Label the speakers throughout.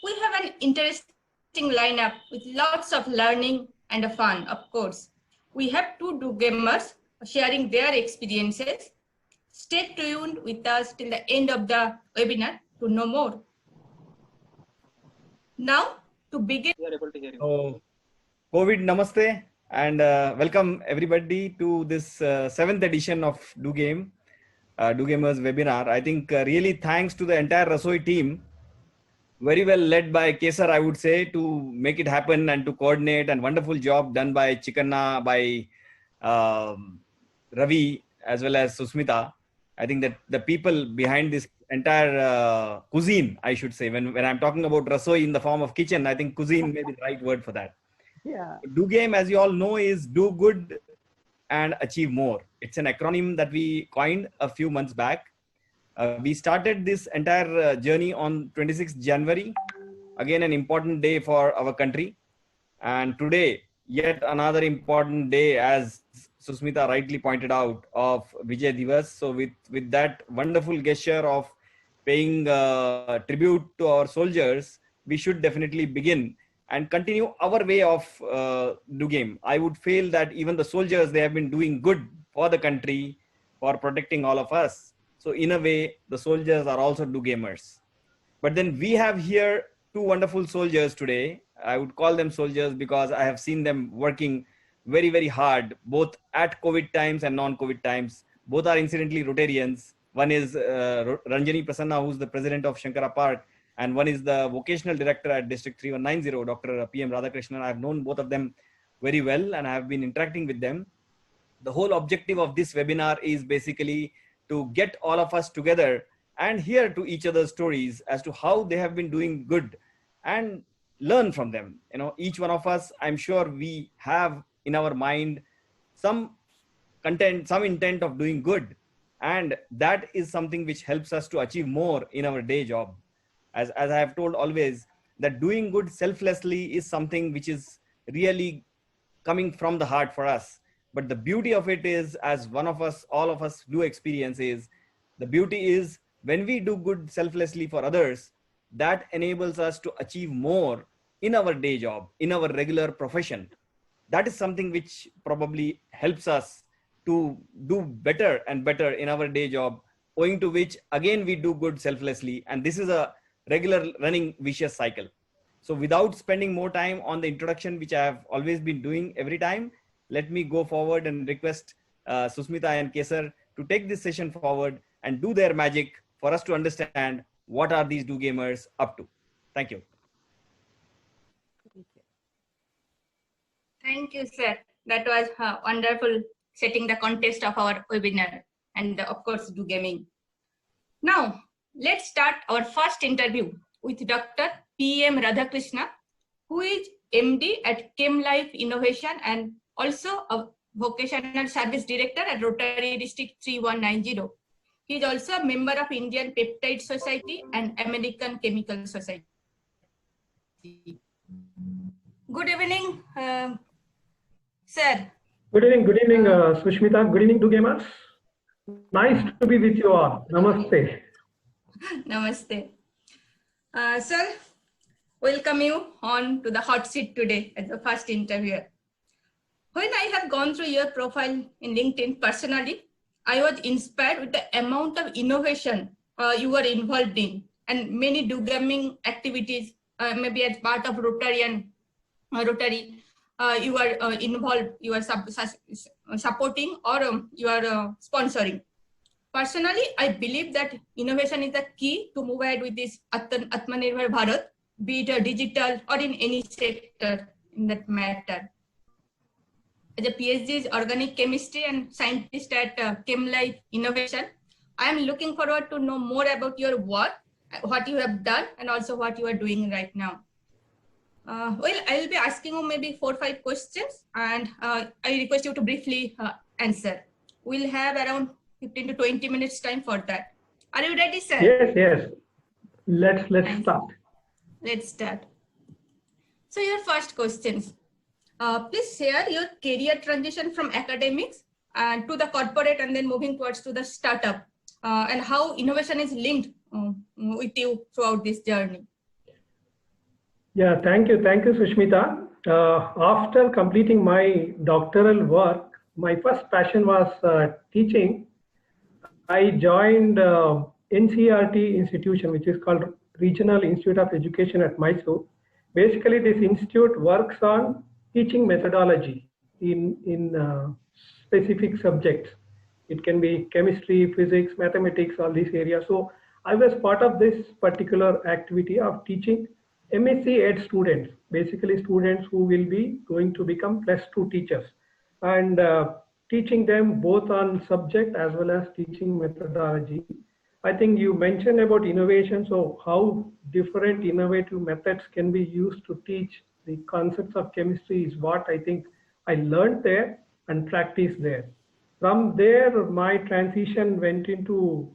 Speaker 1: we have an interesting lineup with lots of learning and fun, of course. We have two do gamers sharing their experiences. Stay tuned with us till the end of the webinar to know more. Now, to begin.
Speaker 2: We are able to hear you.
Speaker 3: So, COVID Namaste and welcome everybody to this 7th edition of Do Gamers webinar. I think really thanks to the entire Rasoi team, very well led by Kesar, I would say, to make it happen and to coordinate, and wonderful job done by Chikanna, by Ravi, as well as Susmita. I think that the people behind this entire cuisine, I should say, when I'm talking about Rasoi in the form of kitchen, I think cuisine may be the right word for that.
Speaker 4: Yeah.
Speaker 3: Do Game, as you all know, is do good and achieve more. It's an acronym that we coined a few months back. We started this entire journey on 26th January, again an important day for our country. And today, yet another important day, as Susmita rightly pointed out, of Vijay Divas. So with that wonderful gesture of paying tribute to our soldiers, we should definitely begin and continue our way of do game. I would feel that even the soldiers, they have been doing good for the country, for protecting all of us. So in a way, the soldiers are also do gamers. But then we have here two wonderful soldiers today. I would call them soldiers because I have seen them working very, very hard, both at COVID times and non-COVID times. Both are incidentally Rotarians. One is Ranjani Prasanna, who's the president of Shankara Park, and one is the vocational director at District 3190, Dr. PM Radhakrishnan. I've known both of them very well and I have been interacting with them. The whole objective of this webinar is basically to get all of us together and hear to each other's stories as to how they have been doing good and learn from them. You know, each one of us, I'm sure we have in our mind some content, some intent of doing good. And that is something which helps us to achieve more in our day job. As I have told always, that doing good selflessly is something which is really coming from the heart for us. But the beauty of it is, as one of us, all of us do experience, is the beauty is when we do good selflessly for others, that enables us to achieve more in our day job, in our regular profession. That is something which probably helps us to do better and better in our day job, owing to which, again, we do good selflessly. And this is a regular running vicious cycle. So without spending more time on the introduction, which I have always been doing every time, let me go forward and request Susmita and Kesar to take this session forward and do their magic for us to understand what are these do gamers up to. Thank you.
Speaker 1: Thank you, sir. That was wonderful, setting the context of our webinar and of course do gaming. Now, let's start our first interview with Dr. PM Radhakrishna, who is MD at ChemLife Innovation and also a vocational service director at Rotary District 3190. He is also a member of Indian Peptide Society and American Chemical Society. Good evening, sir.
Speaker 4: Good evening, Sushmita. Good evening, do gamers. Nice to be with you all. Namaste.
Speaker 1: Namaste. Sir, welcome you on to the hot seat today as the first interviewer. When I have gone through your profile in LinkedIn personally, I was inspired with the amount of innovation you were involved in and many do gaming activities, maybe as part of Rotary, you are involved, you are supporting or you are sponsoring. Personally, I believe that innovation is the key to move ahead with this Atmanirbhar Bharat, be it digital or in any sector in that matter. As a PhD in organic chemistry and scientist at ChemLife Innovation, I am looking forward to know more about your work, what you have done, and also what you are doing right now. Well, I will be asking you maybe 4 or 5 questions, and I request you to briefly answer. We'll have around 15 to 20 minutes time for that. Are you ready, sir?
Speaker 4: Yes. Let's start.
Speaker 1: Let's start. So your first questions. Please share your career transition from academics to the corporate and then moving towards to the startup and how innovation is linked with you throughout this journey.
Speaker 4: Yeah, thank you. Thank you, Sushmita. After completing my doctoral work, my first passion was teaching. I joined NCRT institution, which is called Regional Institute of Education at Mysore. Basically, this institute works on teaching methodology in specific subjects. It can be chemistry, physics, mathematics, all these areas. So I was part of this particular activity of teaching MSc Ed students, basically students who will be going to become +2 teachers, and teaching them both on subject as well as teaching methodology. I think you mentioned about innovation, so how different innovative methods can be used to teach the concepts of chemistry is what I think I learned there and practiced there. From there, my transition went into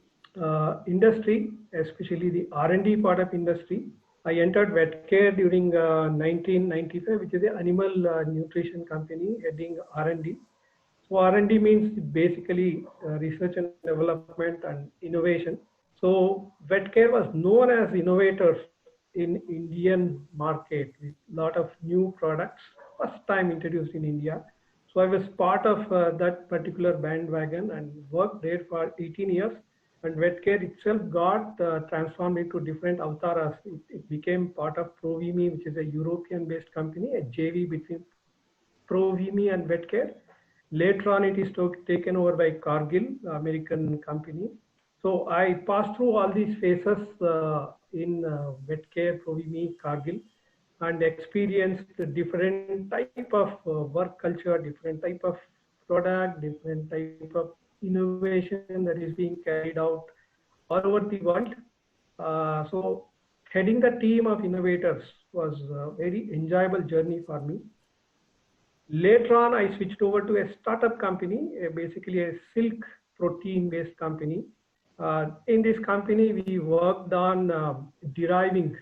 Speaker 4: industry, especially the R&D part of industry. I entered Vetcare during 1995, which is an animal nutrition company heading R&D. So R&D means basically research and development and innovation. So Vetcare was known as innovators in Indian market with a lot of new products, first time introduced in India. So I was part of that particular bandwagon and worked there for 18 years. And Vetcare itself got transformed into different avatars. It became part of Provimi, which is a European-based company, a JV between Provimi and Vetcare. Later on, it is taken over by Cargill, American company. So I passed through all these phases in Vetcare, Provimi, Cargill, and experienced different type of work culture, different type of product, different type of innovation that is being carried out all over the world. So heading the team of innovators was a very enjoyable journey for me. Later on, I switched over to a startup company, basically a silk protein based company. In this company, we worked on deriving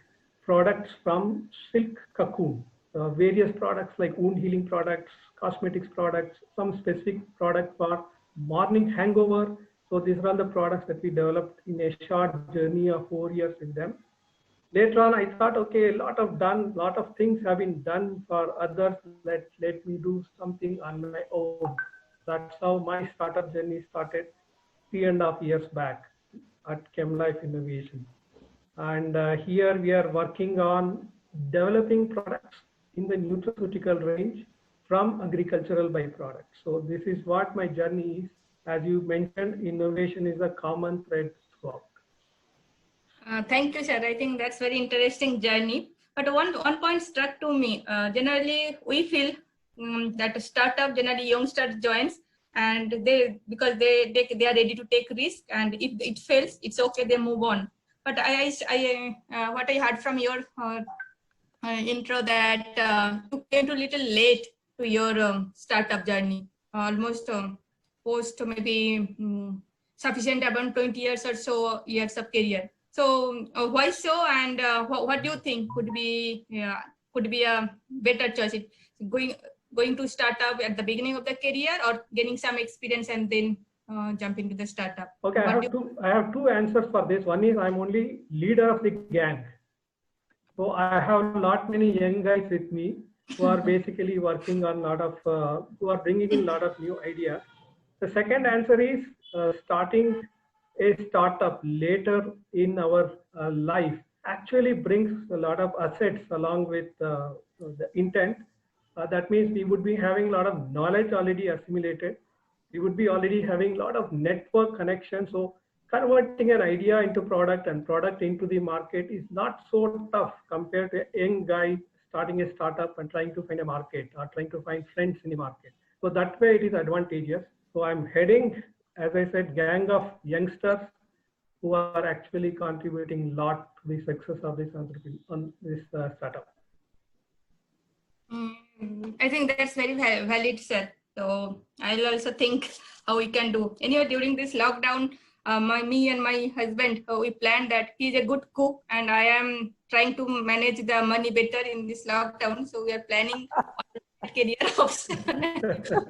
Speaker 4: products from silk cocoon, various products like wound healing products, cosmetics products, some specific product for morning hangover. So these are all the products that we developed in a short journey of 4 years with them. Later on, I thought, okay, a lot of things have been done for others. Let me do something on my own. That's how my startup journey started 3.5 years back at ChemLife Innovation. And here we are working on developing products in the nutraceutical range from agricultural byproducts. So this is what my journey is. As you mentioned, innovation is a common thread throughout.
Speaker 1: Thank you, sir. I think that's very interesting journey. But one point struck to me. Generally, we feel that a startup, generally youngsters joins, and because they are ready to take risk, and if it fails, it's okay, they move on. But what I heard from your intro that you came to little late to your startup journey, almost post maybe sufficient about 20 years or so years of career. So why so, and what do you think could be a better choice? Going to startup at the beginning of the career, or getting some experience and then jump into the startup?
Speaker 4: Okay, I have two answers for this. One is I'm only leader of the gang. So I have not many young guys with me who are basically working on who are bringing in a lot of new ideas. The second answer is starting a startup later in our life actually brings a lot of assets along with the intent. That means we would be having a lot of knowledge already assimilated. We would be already having a lot of network connections. So converting an idea into product and product into the market is not so tough compared to a young guy starting a startup and trying to find a market or trying to find friends in the market. So that way it is advantageous. So I'm heading, as I said, gang of youngsters who are actually contributing a lot to the success of this startup.
Speaker 1: I think that's very valid, sir. So I'll also think how we can do. Anyway, during this lockdown, me and my husband, we planned that he's a good cook and I am trying to manage the money better in this lockdown. So we are planning career option,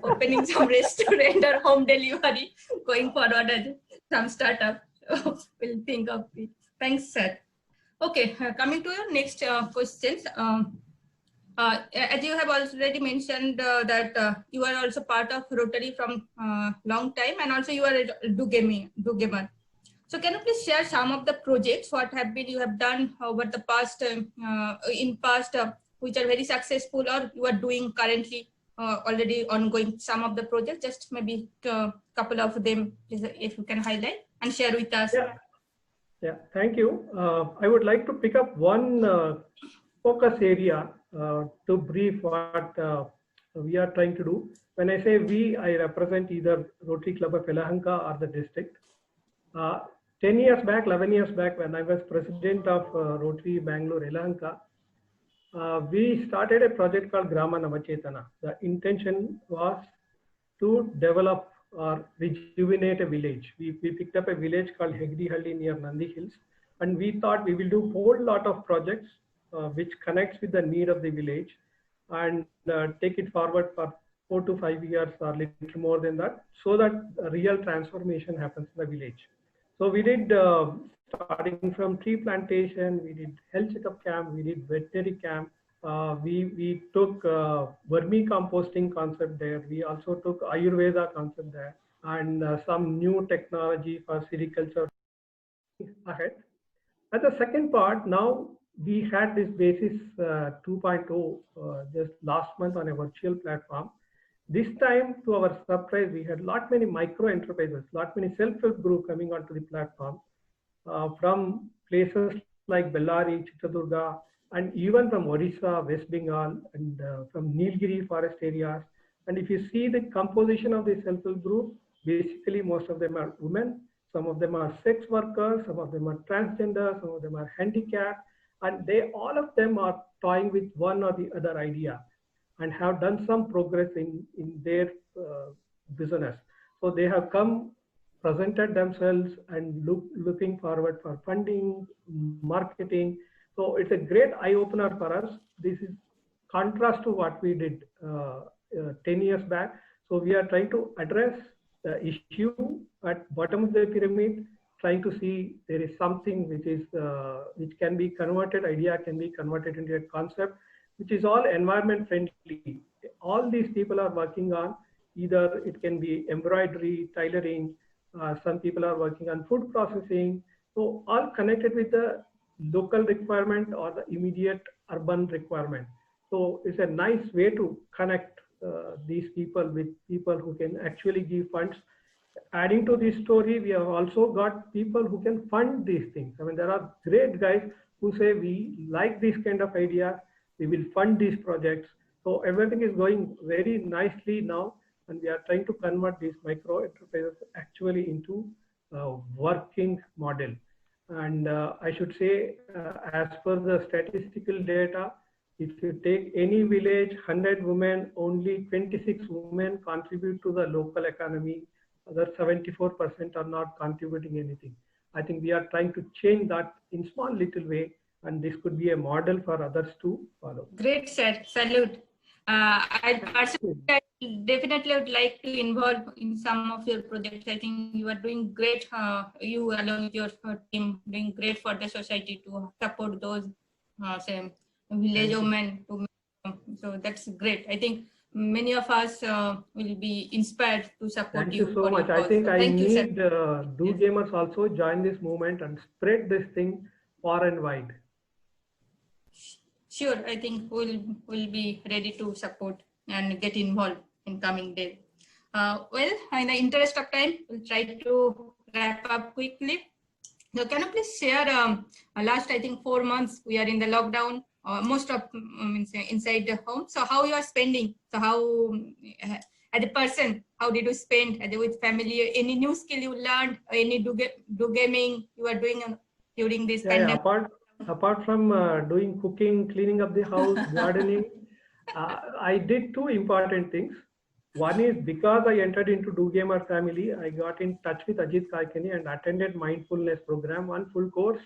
Speaker 1: opening some restaurant or home delivery, going forward as some startup. We'll think of it. Thanks, sir. Okay, coming to your next questions. As you have already mentioned that you are also part of Rotary from long time, and also you are a do-gamer. So can you please share some of the projects what have been you have done over the past which are very successful, or you are doing currently already ongoing some of the projects? Just maybe a couple of them, if you can highlight and share with us.
Speaker 4: Yeah, thank you. I would like to pick up one focus area to brief what we are trying to do. When I say we, I represent either Rotary Club of Yelahanka or the district. 10 years back, 11 years back, when I was president of Rotary Bangalore Yelahanka, we started a project called Grama Namachetana. The intention was to develop or rejuvenate a village. We picked up a village called Hegdihalli near Nandi Hills, and we thought we will do a whole lot of projects which connects with the need of the village, and take it forward for 4 to 5 years or little more than that, so that a real transformation happens in the village. So we did starting from tree plantation, we did health checkup camp, we did veterinary camp. We took vermicomposting concept there. We also took Ayurveda concept there, and some new technology for sericulture ahead. And the second part, now we had this basis 2.0 just last month on a virtual platform. This time, to our surprise, we had lot many micro enterprises, lot many self-help group coming onto the platform from places like Bellary, Chitradurga, and even from Odisha, West Bengal, and from Nilgiri forest areas. And if you see the composition of the self-help group, basically most of them are women, some of them are sex workers, some of them are transgender, some of them are handicapped, and all of them are toying with one or the other idea and have done some progress in their business. So they have come, presented themselves, and looking forward for funding, marketing. So it's a great eye-opener for us. This is contrast to what we did 10 years back. So we are trying to address the issue at bottom of the pyramid, trying to see there is something which is which can be converted, idea can be converted into a concept, which is all environment friendly. All these people are working on, either it can be embroidery, tailoring, some people are working on food processing. So all connected with the local requirement or the immediate urban requirement. So it's a nice way to connect these people with people who can actually give funds. Adding to this story, we have also got people who can fund these things. I mean, there are great guys who say, we like this kind of idea, we will fund these projects. So everything is going very nicely now, and we are trying to convert these micro enterprises actually into a working model. And I should say, as per the statistical data, if you take any village, 100 women, only 26 women contribute to the local economy. Other 74% are not contributing anything. I think we are trying to change that in small little way, and this could be a model for others to follow.
Speaker 1: Great, sir. Salute. I personally definitely would like to involve in some of your projects. I think you are doing great. You along with your team doing great for the society to support those say village women. So that's great. I think many of us will be inspired to support
Speaker 4: Thank you so much. I think I need do gamers also join this movement and spread this thing far and wide.
Speaker 1: Sure, I think we'll be ready to support and get involved in coming days. Well, in the interest of time, we'll try to wrap up quickly. So can you please share last, I think 4 months, we are in the lockdown, most of inside the home. So how you are spending? So how, as a person, how did you spend with family? Any new skill you learned? Any do gaming you are doing during this pandemic?
Speaker 4: Yeah, apart from doing cooking, cleaning up the house, gardening, I did 2 important things. One is, because I entered into Do Gamer family, I got in touch with Ajit Kaikani and attended mindfulness program, 1 full course.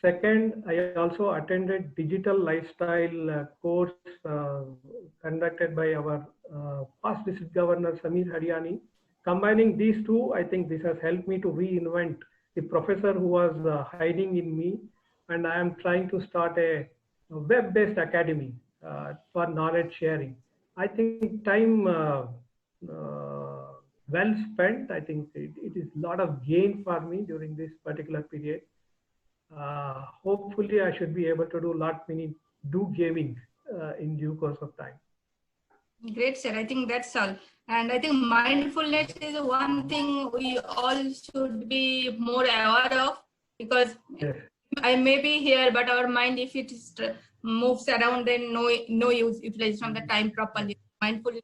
Speaker 4: Second, I also attended digital lifestyle course conducted by our past district governor, Samir Hariani. Combining these 2, I think this has helped me to reinvent the professor who was hiding in me, and I am trying to start a web-based academy for knowledge sharing. I think time well spent. I think it is a lot of gain for me during this particular period. Hopefully, I should be able to do gaming in due course of time.
Speaker 1: Great, sir. I think that's all. And I think mindfulness is one thing we all should be more aware of, because
Speaker 4: Yes.
Speaker 1: I may be here, but our mind, if it moves around, then no use utilization of the time properly. Mindfulness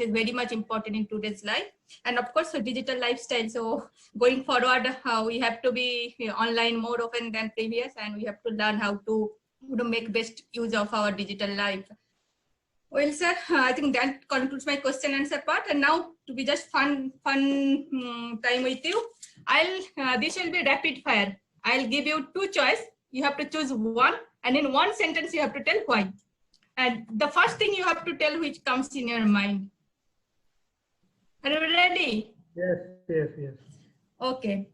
Speaker 1: is very much important in today's life, and of course, digital lifestyle. So going forward, we have to be online more often than previous, and we have to learn how to make best use of our digital life. Well, sir, I think that concludes my question and answer part. And now, to be just fun time with you, this will be rapid fire. I'll give you two choices. You have to choose one, and in one sentence, you have to tell why. And the first thing you have to tell which comes in your mind. Are you ready?
Speaker 4: Yes, yes, yes.
Speaker 1: Okay.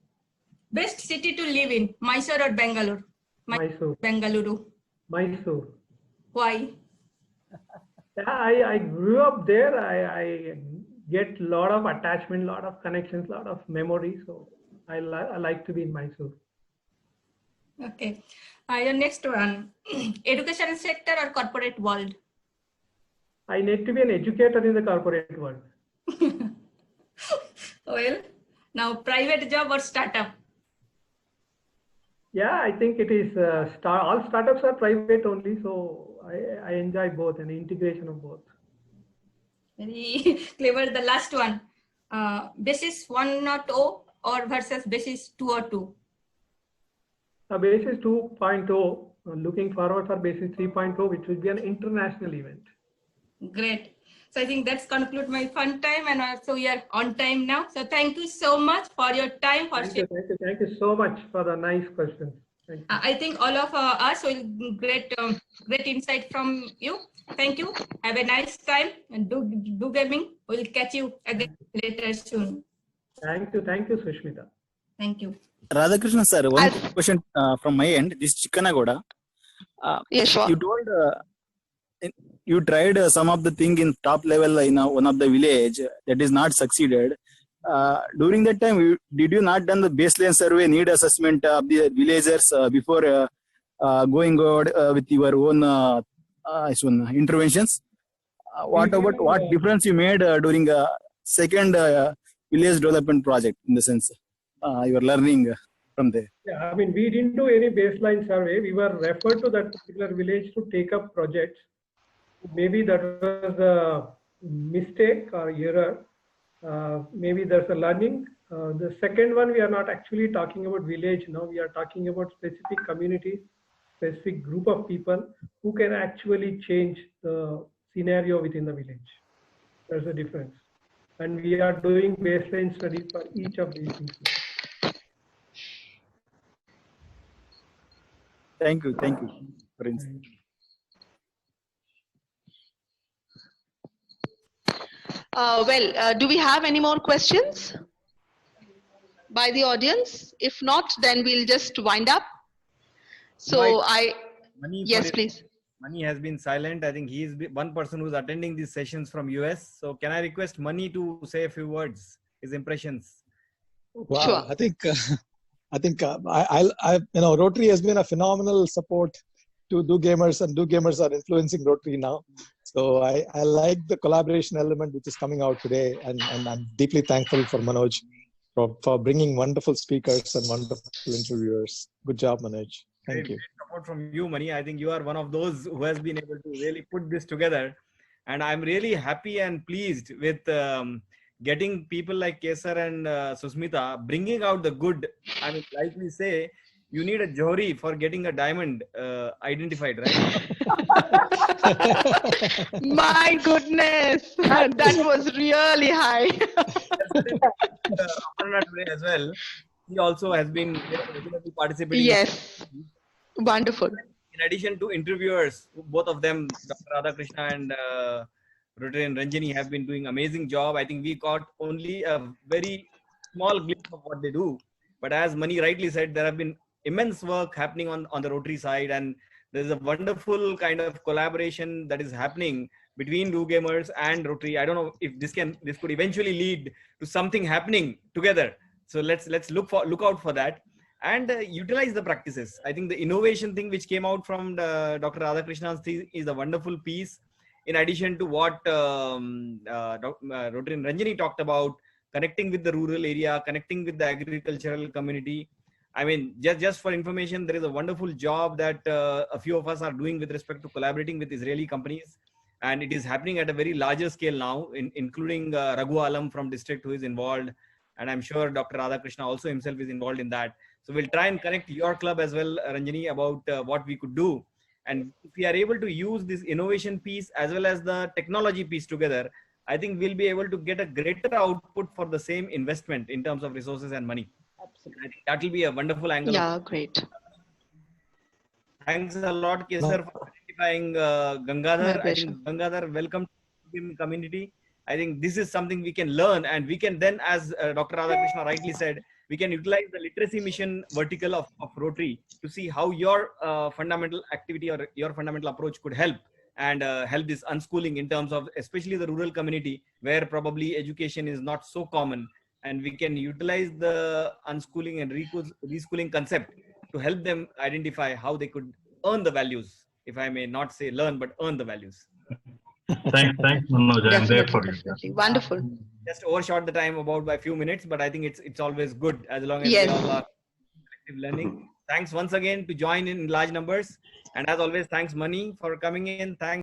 Speaker 1: Best city to live in, Mysore or Bangalore?
Speaker 4: Mysore.
Speaker 1: Bengaluru.
Speaker 4: Mysore.
Speaker 1: Why?
Speaker 4: I grew up there. I get a lot of attachment, lot of connections, lot of memories. So I like to be in Mysore.
Speaker 1: Okay. Your next one, education sector or corporate world?
Speaker 4: I need to be an educator in the corporate world.
Speaker 1: Well, now private job or startup?
Speaker 4: Yeah, I think it is. All startups are private only, so I enjoy both and integration of both.
Speaker 1: Very clever. The last one, basis 1.0 or versus basis 2.2?
Speaker 4: Basis 2.0. Looking forward for Basis 3.0, which will be an international event.
Speaker 1: Great. So I think that's conclude my fun time, and also we are on time now. So thank you so much for your time.
Speaker 4: Thank you so much for the nice questions. Thank you.
Speaker 1: I think all of us will great insight from you. Thank you. Have a nice time and do gaming. We'll catch you again later soon.
Speaker 4: Thank you, Sushmita.
Speaker 1: Thank you.
Speaker 2: Radhakrishnan sir, one question from my end. This is Chikkanagoda.
Speaker 5: Yeah, sure.
Speaker 2: You told you tried some of the thing in top level in one of the village that is not succeeded. During that time, did you not done the baseline survey, need assessment of the villagers before going out with your own interventions? What difference you made during second village development project, in the sense you are learning from there?
Speaker 4: Yeah, I mean, we didn't do any baseline survey. We were referred to that particular village to take up projects. Maybe that was a mistake or error. Maybe there's a learning. The second one, we are not actually talking about village now. We are talking about specific communities, specific group of people who can actually change the scenario within the village. There's a difference. And we are doing baseline studies for each of these things.
Speaker 2: Thank you for insight.
Speaker 5: Do we have any more questions by the audience? If not, then we'll just wind up. So yes, please.
Speaker 3: Mani has been silent. I think he is one person who's attending these sessions from US. So can I request Mani to say a few words, his impressions?
Speaker 6: Wow,
Speaker 5: Sure.
Speaker 6: I think Rotary has been a phenomenal support to Do Gamers, and Do Gamers are influencing Rotary now. So I like the collaboration element which is coming out today, and I'm deeply thankful for Manoj for bringing wonderful speakers and wonderful interviewers. Good job, Manoj. Thank you.
Speaker 3: Great support from you, Mani. I think you are one of those who has been able to really put this together. And I'm really happy and pleased with getting people like Kesar and Susmita bringing out the good. I mean, like we say, you need a Johri for getting a diamond identified, right?
Speaker 5: My goodness, that was really high.
Speaker 3: Today as well, he also has been regularly participating.
Speaker 5: Yes, wonderful.
Speaker 3: In addition to interviewers, both of them, Dr. Radhakrishna and Rotarian Ranjani, have been doing amazing job. I think we got only a very small glimpse of what they do. But as Mani rightly said, there have been immense work happening on the Rotary side, and there's a wonderful kind of collaboration that is happening between Do Gamers and Rotary. I don't know if this could eventually lead to something happening together. So let's look out for that and utilize the practices. I think the innovation thing which came out from Dr. Radhakrishnan's thing is a wonderful piece. In addition to what Rotary and Ranjani talked about, connecting with the rural area, connecting with the agricultural community. I mean, just for information, there is a wonderful job that a few of us are doing with respect to collaborating with Israeli companies. And it is happening at a very larger scale now, including Raghu Alam from district who is involved. And I'm sure Dr. Radhakrishna also himself is involved in that. So we'll try and connect your club as well, Ranjani, about what we could do. And if we are able to use this innovation piece as well as the technology piece together, I think we'll be able to get a greater output for the same investment in terms of resources and money. Absolutely. I think that will be a wonderful angle.
Speaker 5: Yeah, great.
Speaker 3: Thanks a lot, Kesar, for identifying Gangadhar. I think Gangadhar, welcome to the community. I think this is something we can learn, and we can then, as Dr. Radhakrishna rightly said, we can utilize the literacy mission vertical of Rotary to see how your fundamental activity or your fundamental approach could help and help this unschooling in terms of especially the rural community where probably education is not so common, and we can utilize the unschooling and reschooling concept to help them identify how they could earn the values, if I may not say learn, but earn the values.
Speaker 7: Thanks, Manoj. I'm there for you.
Speaker 5: Wonderful.
Speaker 3: Just overshot the time about by a few minutes, but I think it's always good as long as
Speaker 5: Yes.
Speaker 3: we all are collective learning. Thanks once again to join in large numbers. And as always, thanks Mani for coming in. Thanks.